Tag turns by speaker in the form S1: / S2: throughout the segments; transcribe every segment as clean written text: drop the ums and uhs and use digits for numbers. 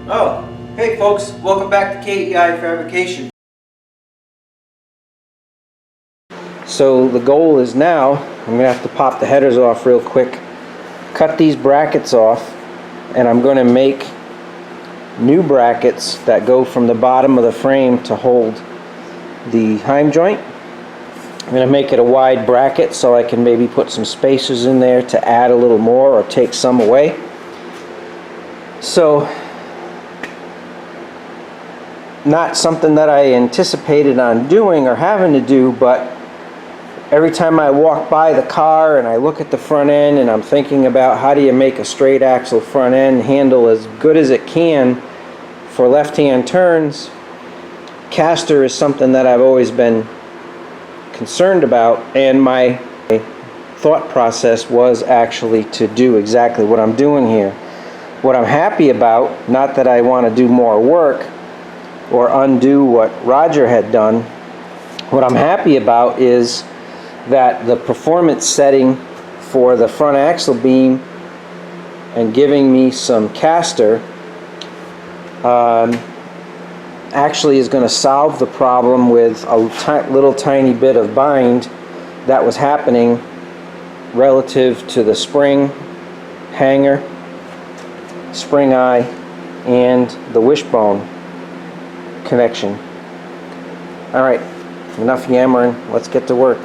S1: Oh, hey folks, welcome back to KEI Fabrication. So the goal is now, I'm going to have to pop the headers off real quick, cut these brackets off, and I'm going to make new brackets that go from the bottom of the frame to hold the heim joint. I'm going to make it a wide bracket so I can maybe put some spacers in there to add a little more or take some away. So, not something that I anticipated on doing or having to do, but every time I walk by the car and I look at the front end and I'm thinking about how do you make a straight axle front end handle as good as it can for left-hand turns, caster is something that I've always been concerned about, and my thought process was actually to do exactly what I'm doing here. What I'm happy about, not that I want to do more work or undo what Roger had done, what I'm happy about is that the performance setting for the front axle beam and giving me some caster actually is going to solve the problem with a little tiny bit of bind that was happening relative to the spring hanger, spring eye, and the wishbone connection. Alright, enough yammering, let's get to work.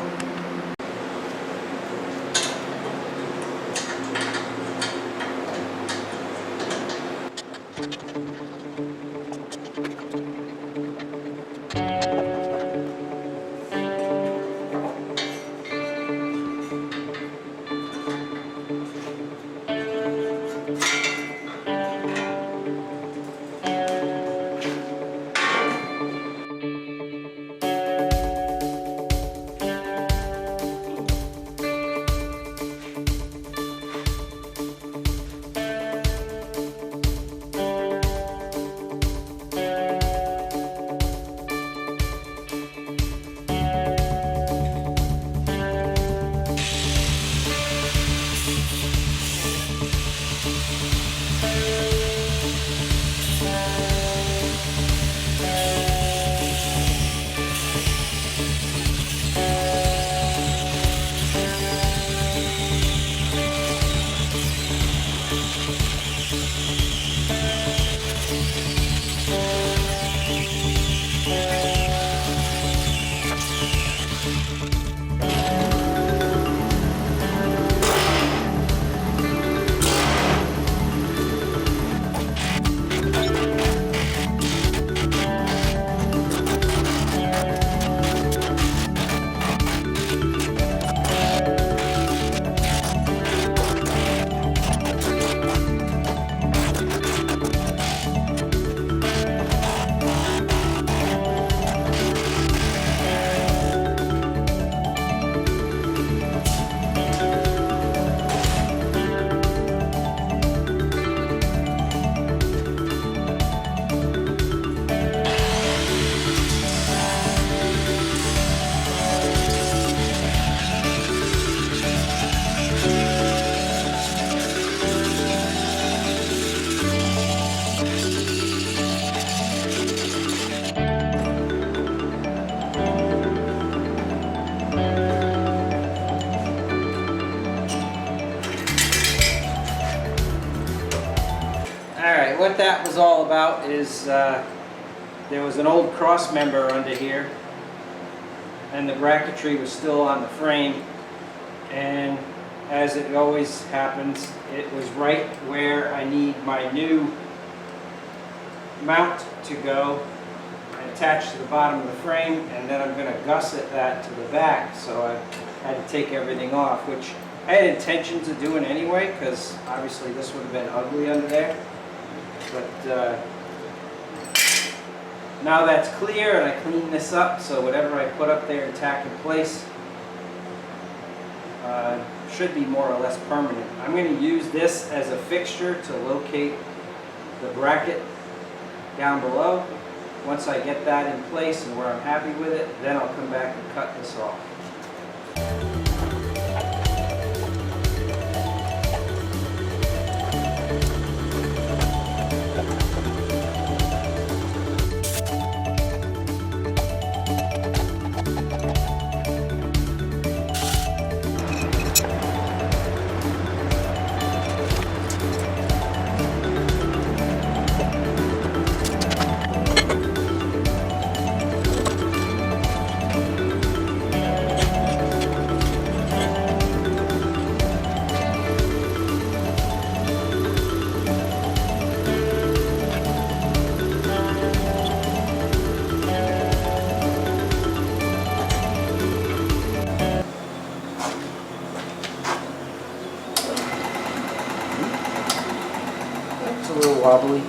S1: Alright, what that was all about is there was an old cross member under here and the bracketry was still on the frame, and as it always happens, it was right where I need my new mount to go and attach to the bottom of the frame, and then I'm going to gusset that to the back, so I had to take everything off, which I had intentions of doing anyway, because obviously this would have been ugly under there. But now that's clear and I clean this up, so whatever I put up there and tack in place should be more or less permanent. I'm going to use this as a fixture to locate the bracket down below. Once I get that in place and where I'm happy with it, then I'll come back and cut this off. little wobbly.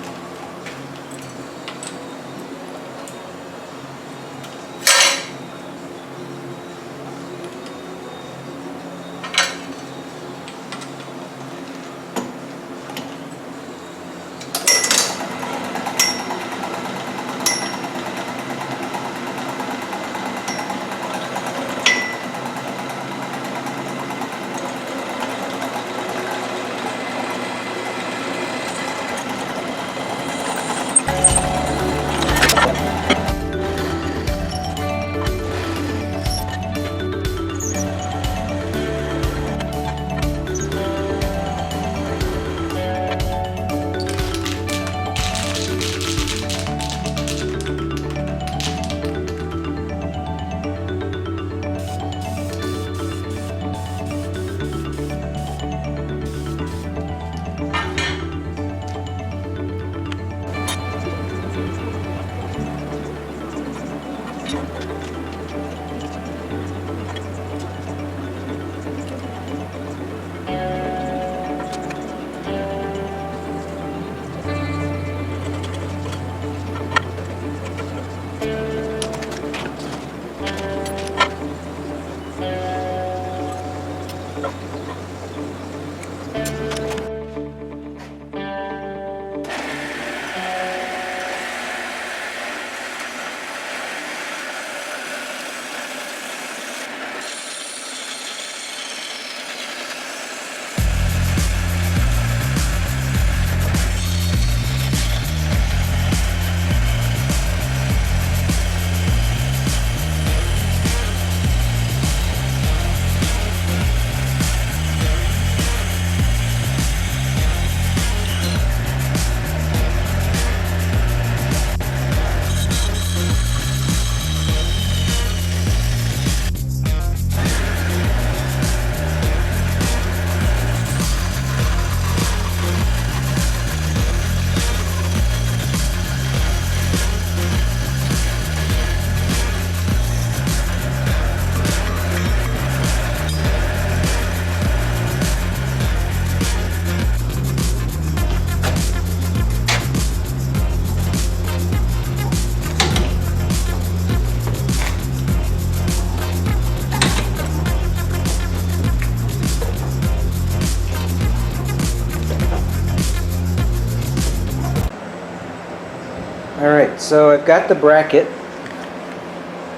S1: Alright, so I've got the bracket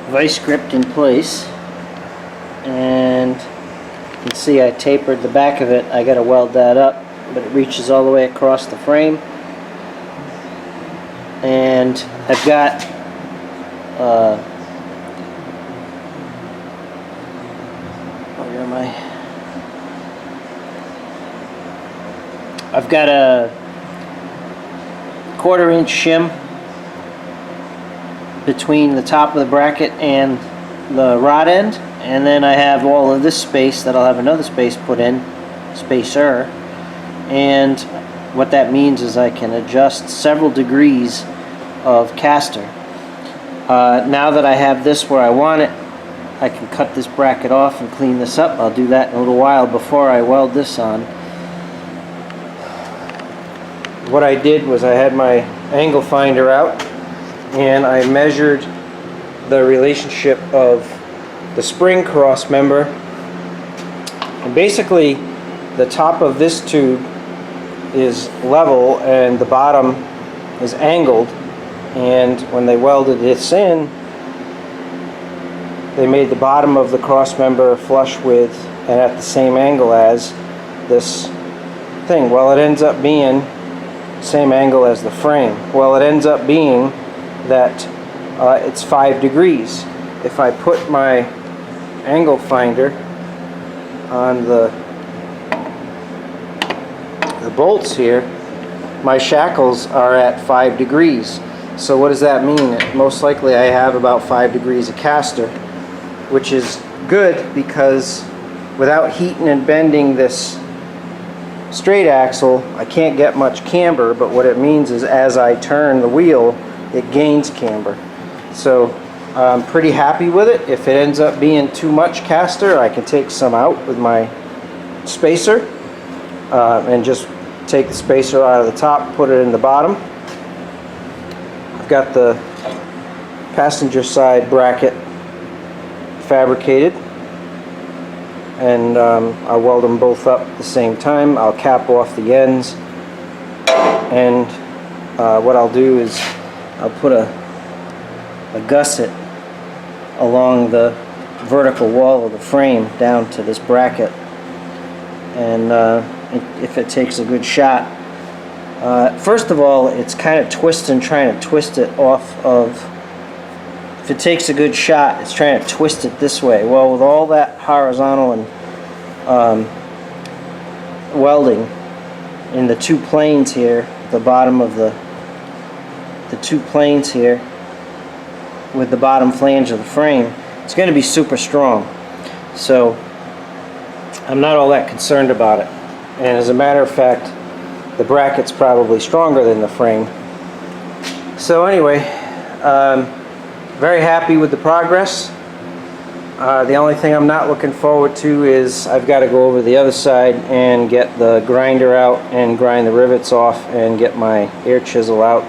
S1: vice gripped in place, and you can see I tapered the back of it. I got to weld that up, but it reaches all the way across the frame. And I've got where am I? I've got a 1/4 inch shim between the top of the bracket and the rod end, and then I have all of this space that I'll have another space put in, spacer, and what that means is I can adjust several degrees of caster. Now that I have this where I want it, I can cut this bracket off and clean this up. I'll do that in a little while before I weld this on. What I did was I had my angle finder out and I measured the relationship of the spring cross member, and basically the top of this tube is level and the bottom is angled, and when they welded this in, they made the bottom of the cross member flush with and at the same angle as this thing. Well, it ends up being same angle as the frame. Well, it ends up being that it's 5 degrees. If I put my angle finder on the bolts here, my shackles are at 5 degrees. So what does that mean? Most likely I have about 5 degrees of caster, which is good because without heating and bending this straight axle, I can't get much camber, but what it means is as I turn the wheel, it gains camber. So I'm pretty happy with it. If it ends up being too much caster, I can take some out with my spacer and just take the spacer out of the top, put it in the bottom. I've got the passenger side bracket fabricated, and I'll weld them both up at the same time. I'll cap off the ends, and what I'll do is I'll put a gusset along the vertical wall of the frame down to this bracket, and if it takes a good shot, first of all, it's kind of trying to twist it off of, if it takes a good shot, it's trying to twist it this way. Well, with all that horizontal and welding in the two planes here, the bottom of the two planes here with the bottom flange of the frame, it's going to be super strong. So I'm not all that concerned about it. And as a matter of fact, the bracket's probably stronger than the frame. So anyway, very happy with the progress. The only thing I'm not looking forward to is I've got to go over the other side and get the grinder out and grind the rivets off and get my air chisel out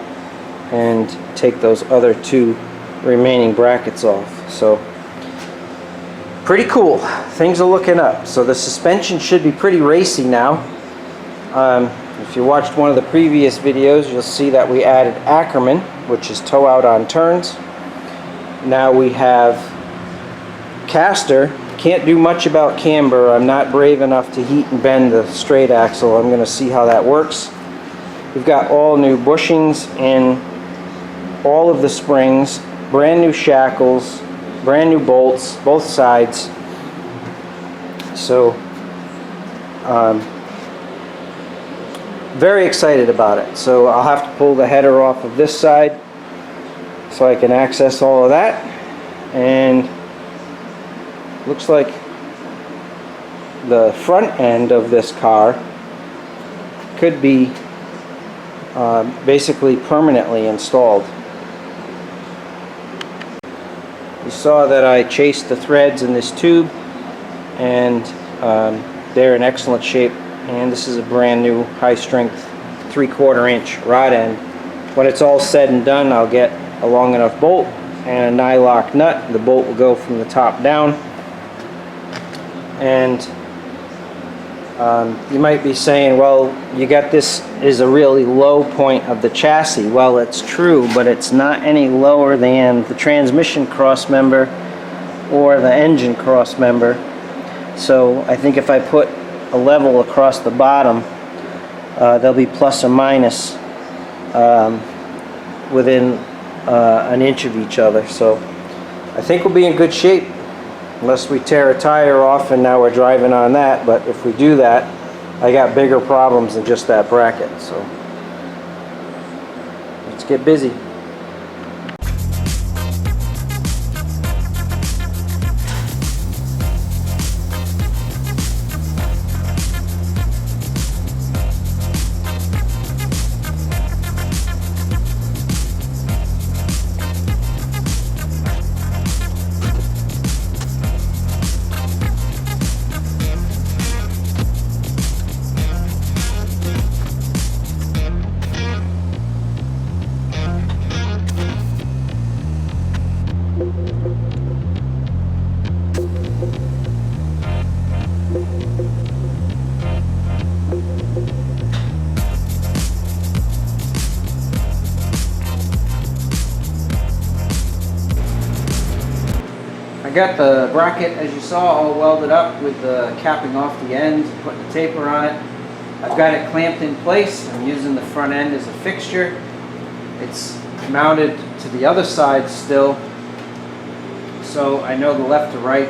S1: and take those other two remaining brackets off. So pretty cool. Things are looking up. So the suspension should be pretty racy now. If you watched one of the previous videos, you'll see that we added Ackerman, which is toe out on turns. Now we have caster. Can't do much about camber. I'm not brave enough to heat and bend the straight axle. I'm going to see how that works. We've got all new bushings in all of the springs, brand new shackles, brand new bolts, both sides. So very excited about it. So I'll have to pull the header off of this side so I can access all of that. And looks like the front end of this car could be basically permanently installed. You saw that I chased the threads in this tube, and they're in excellent shape, and this is a brand new high strength 3/4 inch rod end. When it's all said and done, I'll get a long enough bolt and a nylock nut. The bolt will go from the top down. And you might be saying, well, you got this is a really low point of the chassis. Well, it's true, but it's not any lower than the transmission cross member or the engine cross member. So I think if I put a level across the bottom, they'll be plus or minus within an inch of each other. So I think we'll be in good shape, unless we tear a tire off and now we're driving on that. But if we do that, I got bigger problems than just that bracket. So let's get busy. I got the bracket, as you saw, all welded up with the capping off the ends and putting the taper on it. I've got it clamped in place. I'm using the front end as a fixture. It's mounted to the other side still, so I know the left to right,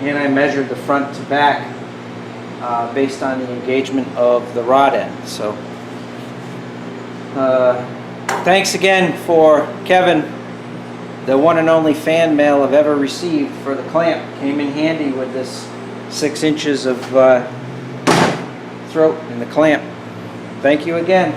S1: and I measured the front to back based on the engagement of the rod end. So thanks again for Kevin. The one and only fan mail I've ever received for the clamp. Came in handy with this 6 inches of throat in the clamp. Thank you again.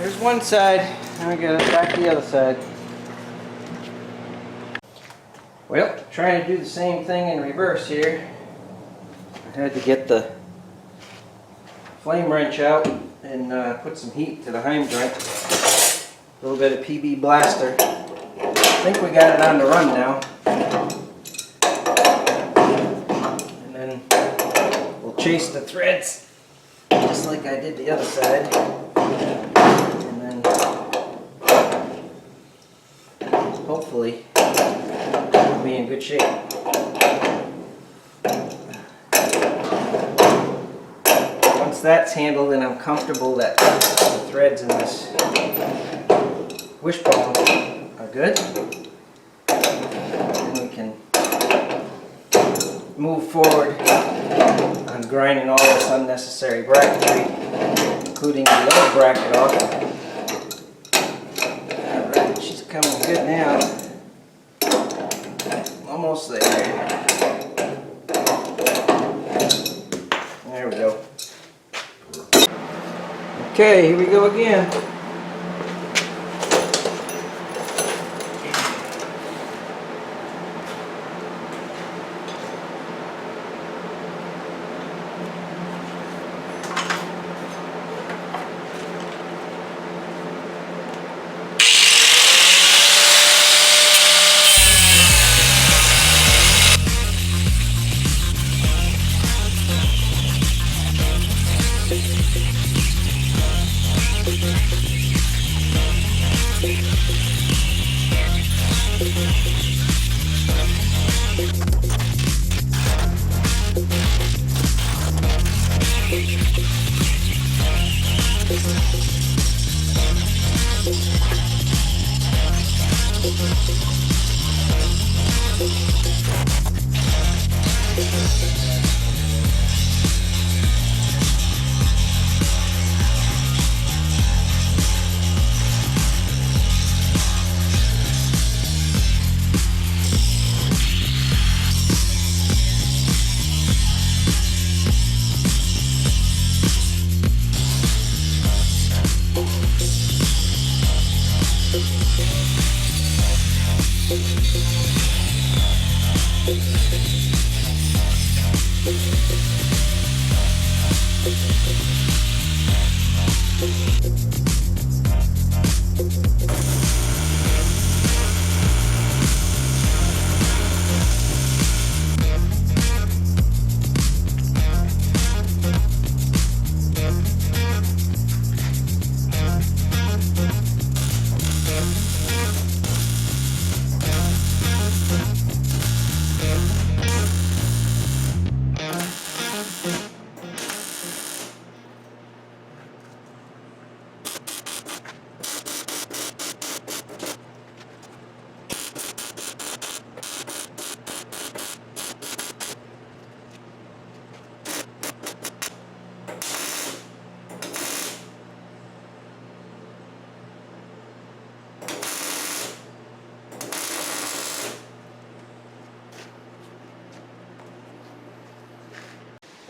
S1: There's one side, and we got it back to the other side. Well, trying to do the same thing in reverse here. I had to get the flame wrench out and put some heat to the heim joint. A little bit of PB blaster. I think we got it on the run now. And then we'll chase the threads just like I did the other side. And then hopefully we'll be in good shape. Once that's handled and I'm comfortable that the threads in this wishbone are good, then we can move forward on grinding all this unnecessary bracketry, including the other bracket off. Alright, she's coming good now. Almost there. There we go. Okay, here we go again.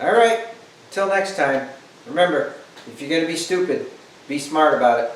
S1: Alright, till next time, remember, if you're going to be stupid, be smart about it.